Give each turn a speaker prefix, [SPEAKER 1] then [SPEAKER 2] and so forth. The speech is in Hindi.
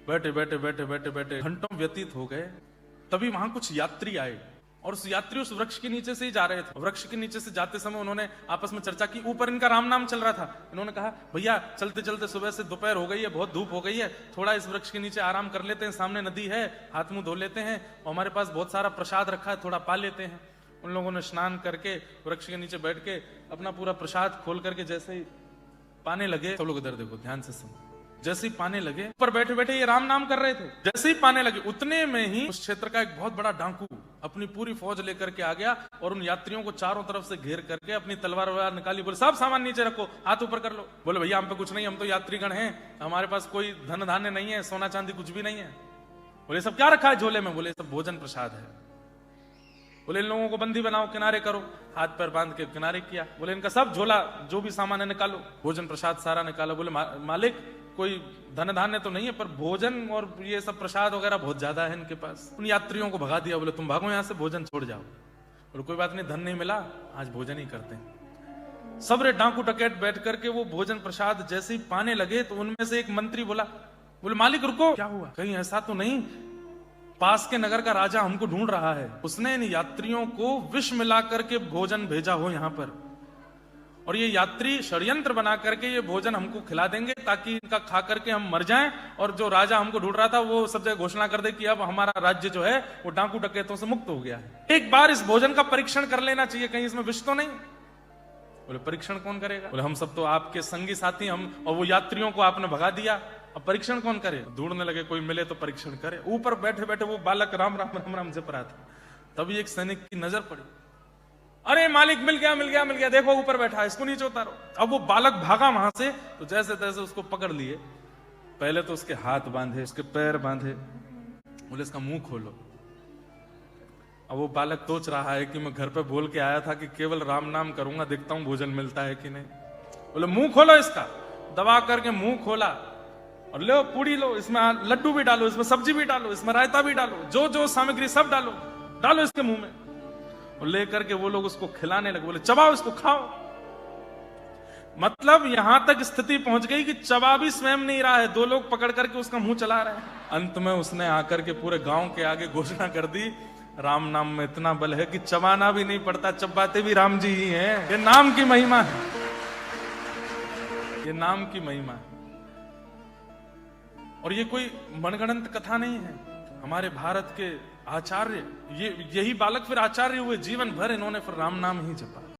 [SPEAKER 1] बैठे बैठे बैठे बैठे बैठे घंटों व्यतीत हो गए। तभी वहां कुछ यात्री आए और उस यात्री उस वृक्ष के नीचे से ही जा रहे थे। वृक्ष के नीचे से जाते समय उन्होंने आपस में चर्चा की। ऊपर इनका राम नाम चल रहा था। इन्होंने कहा, भैया चलते चलते सुबह से दोपहर हो गई है, बहुत धूप हो गई है, थोड़ा इस वृक्ष के नीचे आराम कर लेते हैं, सामने नदी है, हाथ मुंह धो लेते हैं और हमारे पास बहुत सारा प्रसाद रखा है, थोड़ा पा लेते हैं। उन लोगों ने स्नान करके वृक्ष के नीचे बैठ के अपना पूरा प्रसाद खोल करके जैसे ही पाने लगे, सब लोग इधर देखो, ध्यान से सुनो, जैसे ही पाने लगे, ऊपर बैठे बैठे ये राम नाम कर रहे थे, जैसे ही पाने लगे उतने में ही उस क्षेत्र का एक बहुत बड़ा डाकू अपनी पूरी फौज लेकर के आ गया और उन यात्रियों को चारों तरफ से घेर करके अपनी तलवार वलवार निकाली। बोले, सब सामान नीचे रखो, हाथ ऊपर कर लो। बोले, भैया हम पे कुछ नहीं, हम तो यात्रीगण हैं, हमारे पास कोई धन धान्य नहीं है, सोना चांदी कुछ भी नहीं है। बोले, सब क्या रखा है झोले में? बोले, सब भोजन प्रसाद है। बोले, इन लोगों को बंदी बनाओ, किनारे करो। हाथ पैर बांध के किनारे किया। बोले, इनका सब झोला जो भी सामान है निकालो, भोजन प्रसाद सारा निकालो। बोले, मालिक कोई धन धान्य तो नहीं है, पर भोजन और ये सब प्रसाद वगैरह बहुत ज्यादा है इनके पास। उन यात्रियों को भगा दिया। बोले, तुम भागो यहाँ से, भोजन छोड़ जाओ। बोले, कोई बात नहीं, धन नहीं मिला, आज भोजन ही करते हैं। सबरे डाकू डकैत बैठ करके वो भोजन प्रसाद जैसे ही पाने लगे तो उनमें से एक मंत्री बोला, बोले, मालिक रुको, क्या हुआ? कहीं ऐसा तो नहीं पास के नगर का राजा हमको ढूंढ रहा है, उसने इन यात्रियों को विष मिला करके भोजन भेजा हो यहाँ पर, और ये यात्री षड्यंत्र बना करके ये भोजन हमको खिला देंगे ताकि इनका खा करके हम मर जाएं, और जो राजा हमको ढूंढ रहा था वो सब जगह घोषणा कर दे कि अब हमारा राज्य जो है वो डाकू डकैतों से मुक्त हो गया है। एक बार इस भोजन का परीक्षण कर लेना चाहिए, कहीं इसमें विष तो नहीं। बोले, परीक्षण कौन करेगा? बोले, हम सब तो आपके संगी साथी, हम और वो यात्रियों को आपने भगा दिया, अब परीक्षण कौन करे? ढूंढने लगे, कोई मिले तो परीक्षण करे। ऊपर बैठे बैठे वो बालक राम राम राम राम जप रहा था। तभी एक सैनिक की नजर पड़ी, अरे मालिक मिल गया मिल गया मिल गया, देखो ऊपर बैठा है, इसको नीचे उतारो। अब वो बालक भागा वहां से, तो जैसे तैसे उसको पकड़ लिए। पहले तो उसके हाथ बांधे, उसके पैर बांधे, बोले, इसका मुंह खोलो। अब वो बालक सोच रहा है कि मैं घर पे बोल के आया था कि केवल राम नाम करूंगा, देखता हूं भोजन मिलता है कि नहीं। बोले, मुंह खोलो इसका। दबा करके मुंह खोला और लो पूड़ी लो, इसमें लड्डू भी डालो, इसमें सब्जी भी डालो, इसमें रायता भी डालो, जो जो सामग्री सब डालो, डालो इसके मुंह में। और लेकर के वो लोग उसको खिलाने लगे। बोले, चबाओ इसको, खाओ। मतलब यहां तक स्थिति पहुंच गई कि चबा भी स्वयं नहीं रहा है, दो लोग पकड़ करके उसका मुंह चला रहे हैं। अंत में उसने आकर के पूरे गांव के आगे घोषणा कर दी, राम नाम में इतना बल है कि चबाना भी नहीं पड़ता, चबाते भी राम जी ही हैं। ये नाम की महिमा है, ये नाम की महिमा है। और ये कोई मनगढ़ंत कथा नहीं है। हमारे भारत के आचार्य, यही बालक फिर आचार्य हुए, जीवन भर इन्होंने फिर राम नाम ही जपा।